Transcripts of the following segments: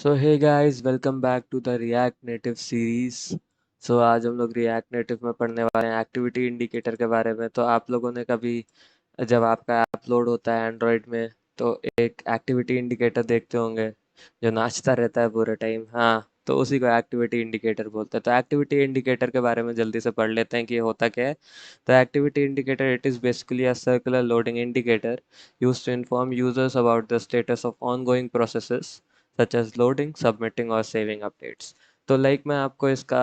So hey guys, welcome back to the React Native series. So आज हम लोग react native में पढ़ने वाले हैं एक्टिविटी इंडिकेटर के बारे में। तो आप लोगों ने कभी, जब आपका अपलोड होता है एंड्रॉयड में, तो एक एक्टिविटी इंडिकेटर देखते होंगे जो नाचता रहता है पूरे टाइम। हाँ, तो उसी को एक्टिविटी इंडिकेटर बोलते हैं। तो एक्टिविटी इंडिकेटर के बारे में जल्दी से पढ़ लेते हैं कि ये होता क्या है। तो activity indicator, it is basically a circular loading indicator used to inform users about the status of ongoing processes such as loading, submitting और saving updates। तो लाइक मैं आपको इसका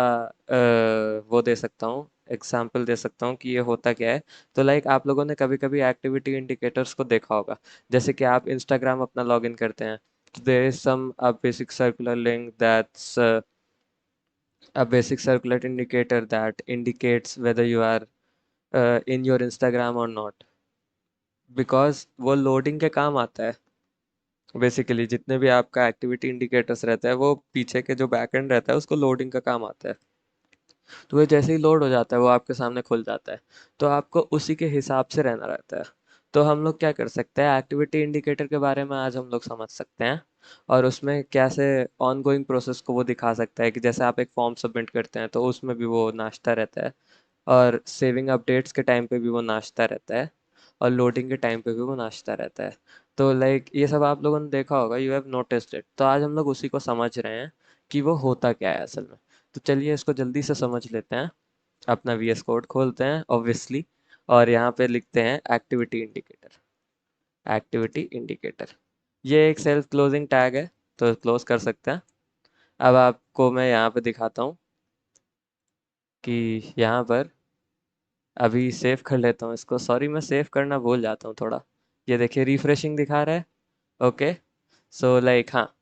वो दे सकता हूँ, एग्जाम्पल दे सकता हूँ कि ये होता क्या है। तो लाइक आप लोगों ने कभी कभी एक्टिविटी इंडिकेटर्स को देखा होगा। जैसे कि आप इंस्टाग्राम अपना लॉगिन करते हैं, तो there is some a basic circular link that's a basic circular indicator that indicates whether you are in your Instagram or not, because वो लोडिंग के काम आता है। बेसिकली जितने भी आपका एक्टिविटी इंडिकेटर्स रहता है, वो पीछे के जो बैकएंड रहता है उसको लोडिंग का काम आता है। तो वो जैसे ही लोड हो जाता है वो आपके सामने खुल जाता है। तो आपको उसी के हिसाब से रहना रहता है। तो हम लोग क्या कर सकते हैं, एक्टिविटी इंडिकेटर के बारे में आज हम लोग समझ सकते हैं। और उसमें कैसे ऑन गोइंग प्रोसेस को वो दिखा सकता है कि जैसे आप एक फॉर्म सबमिट करते हैं तो उसमें भी वो नाचता रहता है, और सेविंग अपडेट्स के टाइम पे भी वो नाचता रहता है, और लोडिंग के टाइम पे भी वो नाचता रहता है। तो लाइक ये सब आप लोगों ने देखा होगा, यू हैव नोटिस्ड इट। तो आज हम लोग उसी को समझ रहे हैं कि वो होता क्या है असल में। तो चलिए इसको जल्दी से समझ लेते हैं। अपना VS कोड खोलते हैं ऑब्वियसली, और यहाँ पे लिखते हैं एक्टिविटी इंडिकेटर। एक्टिविटी इंडिकेटर, ये एक सेल्फ क्लोजिंग टैग है, तो क्लोज कर सकते हैं। अब आपको मैं यहाँ पे दिखाता हूँ कि यहाँ पर अभी सेव कर लेता हूँ इसको। सॉरी, मैं सेव करना भूल जाता हूँ थोड़ा। ये देखिए रिफ्रेशिंग दिखा रहा है। ओके, सो लाइक हाँ,